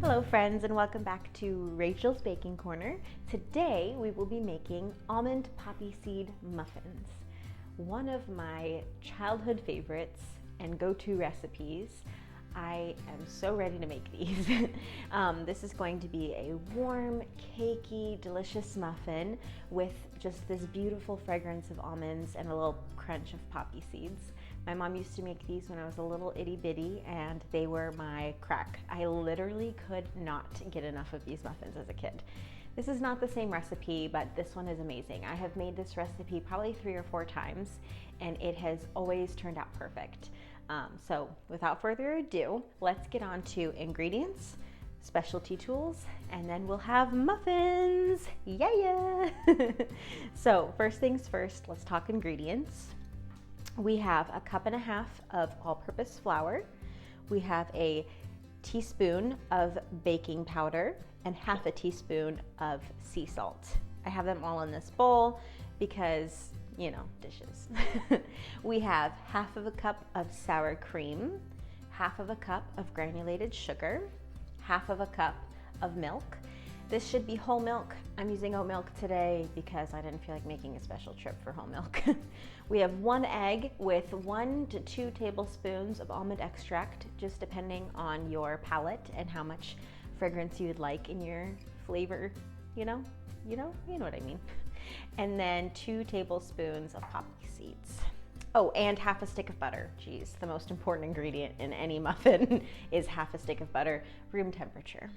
Hello friends, and welcome back to Rachel's Baking Corner. Today we will be making almond poppy seed muffins. One of my childhood favorites and go-to recipes. I am so ready to make these. This is going to be a warm, cakey, delicious muffin with just this beautiful fragrance of almonds and a little crunch of poppy seeds. My mom used to make these when I was a little itty bitty, and they were my crack. I literally could not get enough of these muffins as a kid. This is not the same recipe, but this one is amazing. I have made this recipe probably 3 or 4 times, and it has always turned out perfect. So without further ado, let's get on to ingredients, specialty tools, and then we'll have muffins. Yeah! So first things first, let's talk ingredients. We have a 1.5 cups of all-purpose flour. We have a teaspoon of baking powder and 1/2 teaspoon of sea salt. I have them all in this bowl because, you know, dishes. We have 1/2 cup of sour cream, 1/2 cup of granulated sugar, 1/2 cup of milk. This should be whole milk. I'm using oat milk today because I didn't feel like making a special trip for whole milk. We have 1 egg with 1 to 2 tablespoons of almond extract, just depending on your palate and how much fragrance you would like in your flavor, you know what I mean. And then 2 tablespoons of poppy seeds. Oh, and 1/2 stick of butter. Geez, the most important ingredient in any muffin is 1/2 stick of butter, room temperature.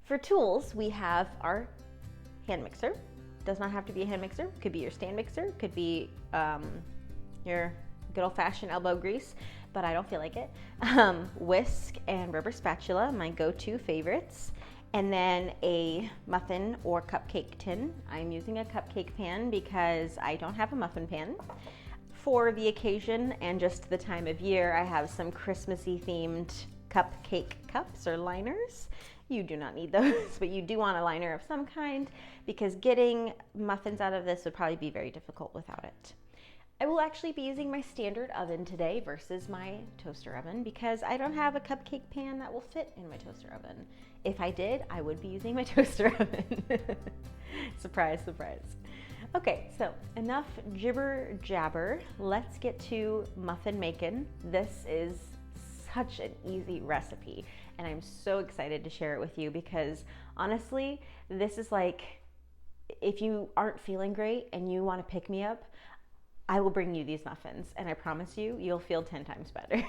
For tools, we have our hand mixer. Does not have to be a hand mixer. Could be your stand mixer. Could be your good old-fashioned elbow grease, but I don't feel like it. Whisk and rubber spatula, my go-to favorites. And then a muffin or cupcake tin. I'm using a cupcake pan because I don't have a muffin pan. For the occasion and just the time of year, I have some Christmassy themed cupcake cups or liners. You do not need those, but you do want a liner of some kind because getting muffins out of this would probably be very difficult without it. I will actually be using my standard oven today versus my toaster oven because I don't have a cupcake pan that will fit in my toaster oven. If I did, I would be using my toaster oven. Surprise, surprise. Okay, so enough jibber jabber. Let's get to muffin making. This is such an easy recipe, and I'm so excited to share it with you because honestly, this is like, if you aren't feeling great and you want to pick me up, I will bring you these muffins, and I promise you, you'll feel 10 times better.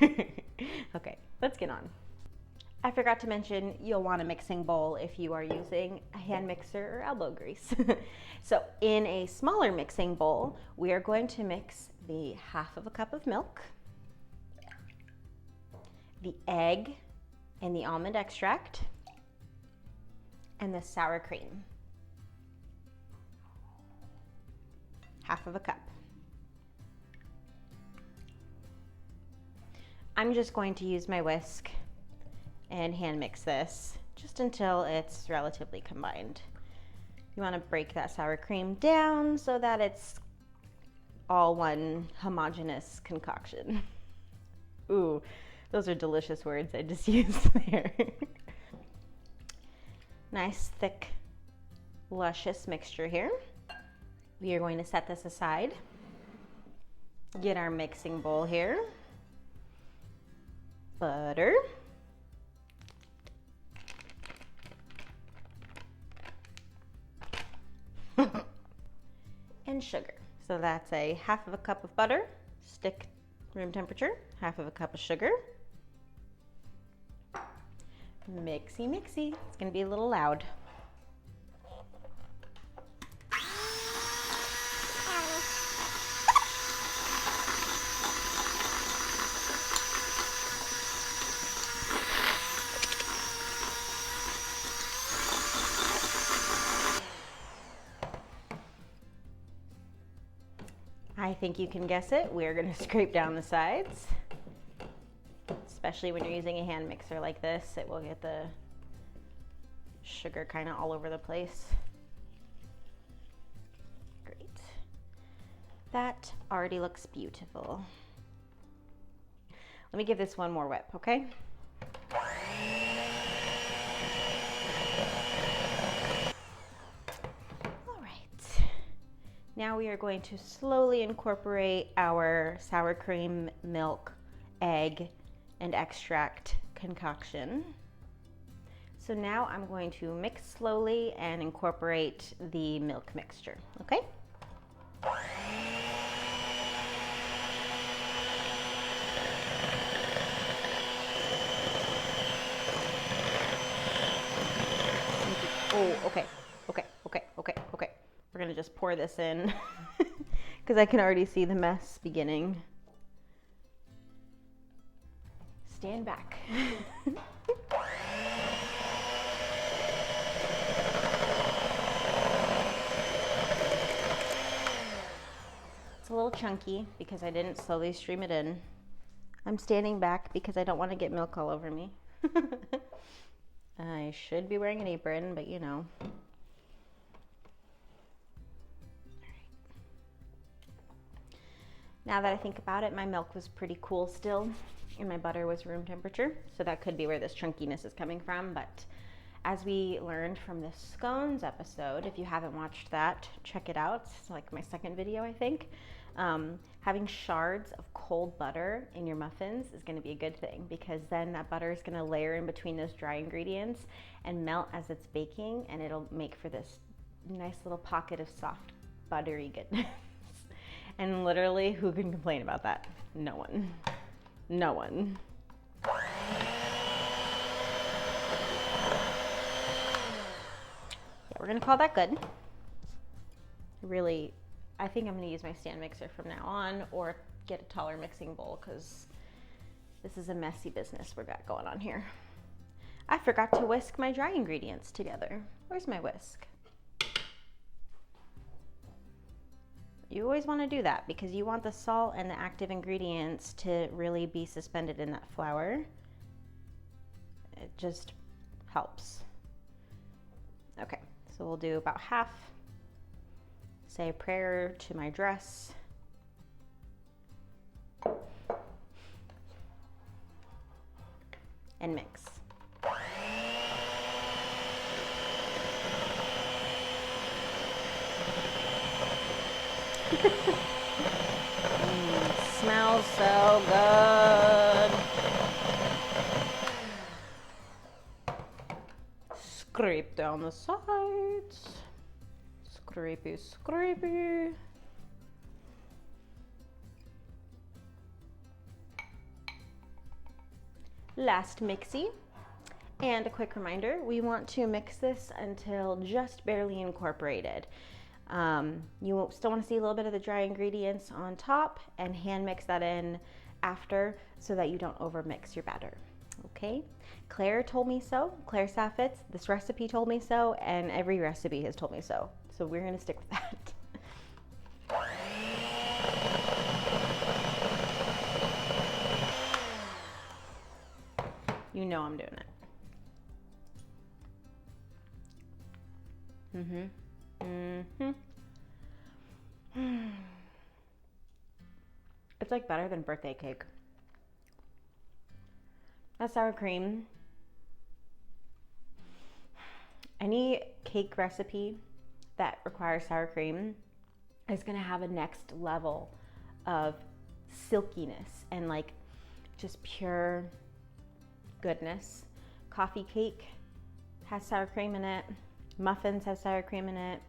Okay, let's get on. I forgot to mention, you'll want a mixing bowl if you are using a hand mixer or elbow grease. So in a smaller mixing bowl, we are going to mix the 1/2 cup of milk, the egg and the almond extract, and the sour cream. 1/2 cup. I'm just going to use my whisk and hand mix this just until it's relatively combined. You want to break that sour cream down so that it's all one homogeneous concoction. Ooh. Those are delicious words I just used there. Nice, thick, luscious mixture here. We are going to set this aside. Get our mixing bowl here. Butter. And sugar. So that's a 1/2 cup of butter, stick room temperature, 1/2 cup of sugar. Mixy, mixy. It's gonna be a little loud. I think you can guess it. We're gonna scrape down the sides. Especially when you're using a hand mixer like this, it will get the sugar kind of all over the place. Great. That already looks beautiful. Let me give this one more whip, okay? Now we are going to slowly incorporate our sour cream, milk, egg, and extract concoction. So now I'm going to mix slowly and incorporate the milk mixture, okay? Oh, okay. We're gonna just pour this in because I can already see the mess beginning. Stand back. It's a little chunky because I didn't slowly stream it in. I'm standing back because I don't want to get milk all over me. I should be wearing an apron, but you know. Now that I think about it, my milk was pretty cool still, and my butter was room temperature, so that could be where this chunkiness is coming from. But as we learned from the scones episode, if you haven't watched that, check it out. It's like my second video, I think. Having shards of cold butter in your muffins is going to be a good thing, because then that butter is going to layer in between those dry ingredients and melt as it's baking, and it'll make for this nice little pocket of soft, buttery goodness. And literally, who can complain about that? No one. No one. Yeah, we're gonna call that good. Really, I think I'm gonna use my stand mixer from now on, or get a taller mixing bowl, because this is a messy business we got going on here. I forgot to whisk my dry ingredients together. Where's my whisk? You always want to do that because you want the salt and the active ingredients to really be suspended in that flour. It just helps. Okay, so we'll do about half. Say a prayer to my dress. And mix. Smells so good. Scrape down the sides. Scrapey, scrapey. Last mixy. And a quick reminder, we want to mix this until just barely incorporated. You still want to see a little bit of the dry ingredients on top, and hand mix that in after so that you don't overmix your batter. Okay? Claire told me so. Claire Saffitz, this recipe told me so, and every recipe has told me so. So we're going to stick with that. You know I'm doing it. It's like better than birthday cake. That sour cream. Any cake recipe that requires sour cream is gonna have a next level of silkiness and like just pure goodness. Coffee cake has sour cream in it. Muffins have sour cream in it.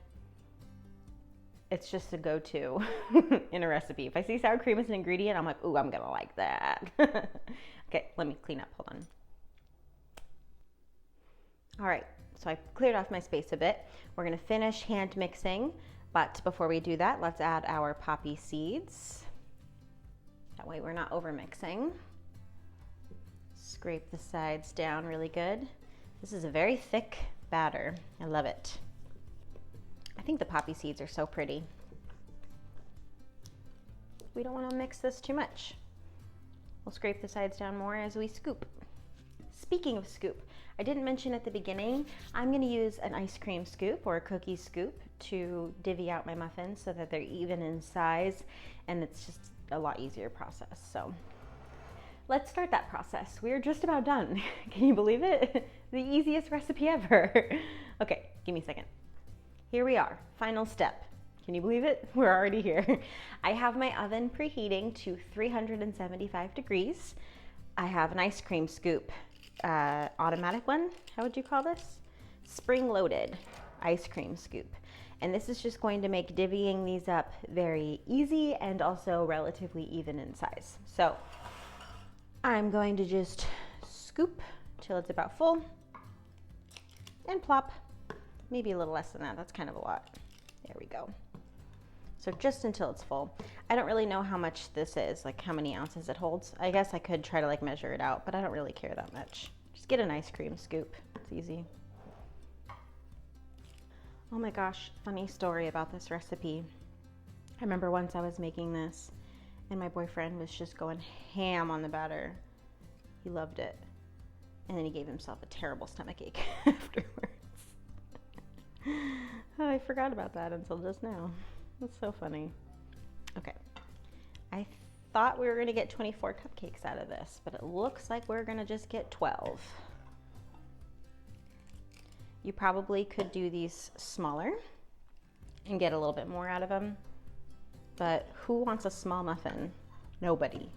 It's just a go-to in a recipe. If I see sour cream as an ingredient, I'm like, ooh, I'm gonna like that. Okay, let me clean up, hold on. All right, so I cleared off my space a bit. We're gonna finish hand mixing, but before we do that, let's add our poppy seeds. That way we're not over mixing. Scrape the sides down really good. This is a very thick batter. I love it. I think the poppy seeds are so pretty. We don't want to mix this too much. We'll scrape the sides down more as we scoop. Speaking of scoop, I didn't mention at the beginning, I'm going to use an ice cream scoop or a cookie scoop to divvy out my muffins so that they're even in size, and it's just a lot easier process. So let's start that process. We're just about done. Can you believe it? The easiest recipe ever. Okay, give me a second. Here we are, final step. Can you believe it? We're already here. I have my oven preheating to 375 degrees. I have an ice cream scoop, automatic one. How would you call this? Spring-loaded ice cream scoop. And this is just going to make divvying these up very easy and also relatively even in size. So I'm going to just scoop till it's about full and plop. Maybe a little less than that. That's kind of a lot. There we go. So just until it's full. I don't really know how much this is, like how many ounces it holds. I guess I could try to like measure it out, but I don't really care that much. Just get an ice cream scoop. It's easy. Oh my gosh, funny story about this recipe. I remember once I was making this and my boyfriend was just going ham on the batter. He loved it. And then he gave himself a terrible stomachache afterwards. Oh, I forgot about that until just now. That's so funny. Okay. I thought we were going to get 24 cupcakes out of this, but it looks like we're going to just get 12. You probably could do these smaller and get a little bit more out of them, but who wants a small muffin? Nobody.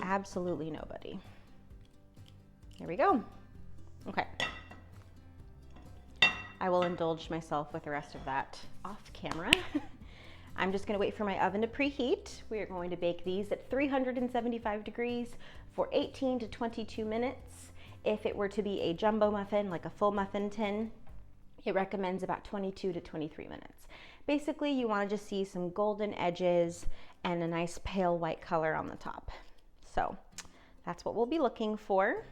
Absolutely nobody. Here we go. Okay. I will indulge myself with the rest of that off camera. I'm just gonna wait for my oven to preheat. We are going to bake these at 375 degrees for 18 to 22 minutes. If it were to be a jumbo muffin, like a full muffin tin, it recommends about 22 to 23 minutes. Basically, you wanna just see some golden edges and a nice pale white color on the top. So that's what we'll be looking for.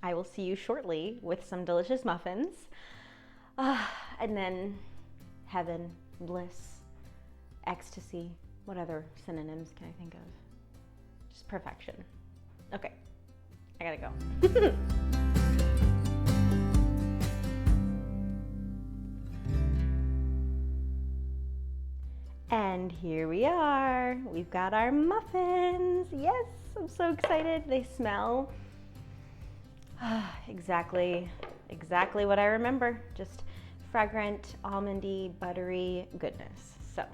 I will see you shortly with some delicious muffins. And then heaven, bliss, ecstasy. What other synonyms can I think of? Just perfection. Okay, I gotta go. And here we are. We've got our muffins. Yes, I'm so excited. They smell exactly what I remember. Just fragrant, almondy, buttery goodness. So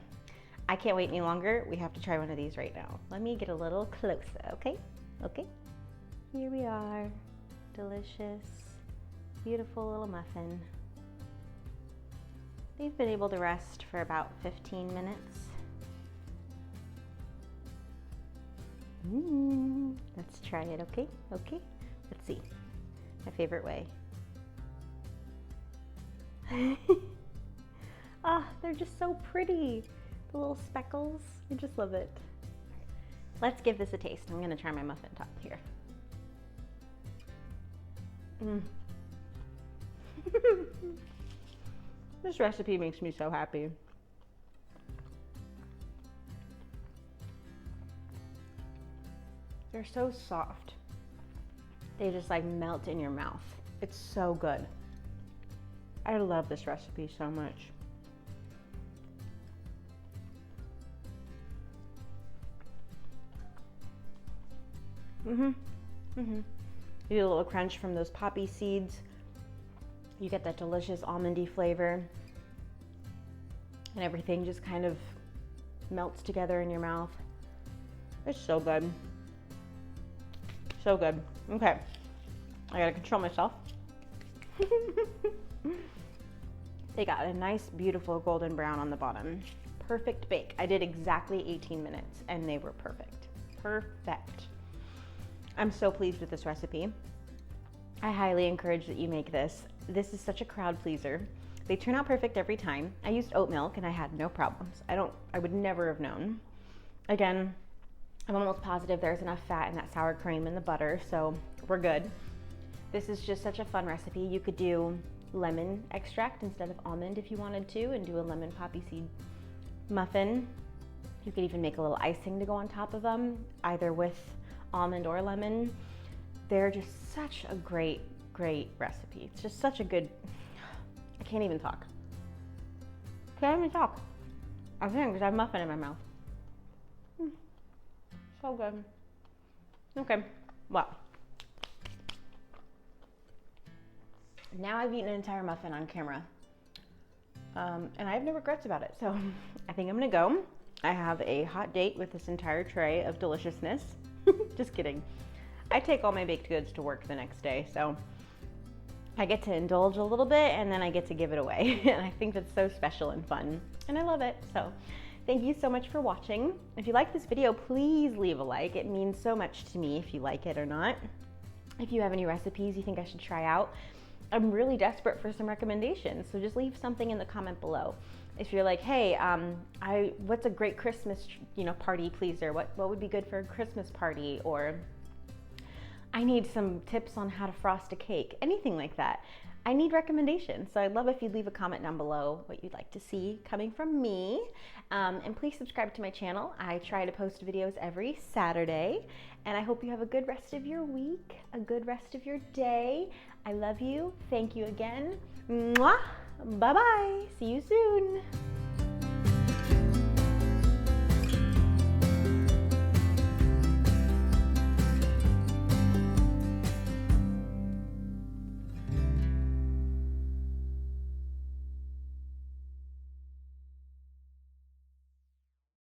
I can't wait any longer. We have to try one of these right now. Let me get a little closer, okay? Okay. Here we are. Delicious, beautiful little muffin. They've been able to rest for about 15 minutes. Let's try it, okay? Okay. Let's see. My favorite way. Ah, they're just so pretty. The little speckles. I just love it. Let's give this a taste. I'm gonna try my muffin top here. This recipe makes me so happy. They're so soft. They just like melt in your mouth. It's so good. I love this recipe so much. You get a little crunch from those poppy seeds. You get that delicious almondy flavor. And everything just kind of melts together in your mouth. It's so good. So good. Okay. I gotta control myself. They got a nice, beautiful golden brown on the bottom. Perfect bake. I did exactly 18 minutes and they were perfect. Perfect. I'm so pleased with this recipe. I highly encourage that you make this. This is such a crowd pleaser. They turn out perfect every time. I used oat milk and I had no problems. I would never have known. Again, I'm almost positive there's enough fat in that sour cream and the butter, so we're good. This is just such a fun recipe. You could do lemon extract instead of almond if you wanted to, and do a lemon poppy seed muffin. You could even make a little icing to go on top of them, either with almond or lemon. They're just such a great, great recipe. It's just such a good, I can't even talk. Can't even talk. I can't because I have muffin in my mouth. So good. Okay, well. Now I've eaten an entire muffin on camera. and I have no regrets about it. So I think I'm gonna go. I have a hot date with this entire tray of deliciousness. Just kidding. I take all my baked goods to work the next day, so I get to indulge a little bit and then I get to give it away. And I think that's so special and fun, and I love it. So thank you so much for watching. If you like this video, please leave a like. It means so much to me if you like it or not. If you have any recipes you think I should try out, I'm really desperate for some recommendations, so just leave something in the comment below. If you're like, hey, what's a great Christmas, party pleaser? What would be good for a Christmas party? Or I need some tips on how to frost a cake, anything like that. I need recommendations, so I'd love if you'd leave a comment down below what you'd like to see coming from me. And please subscribe to my channel. I try to post videos every Saturday, and I hope you have a good rest of your week, a good rest of your day. I love you. Thank you again. Mwah! Bye-bye. See you soon.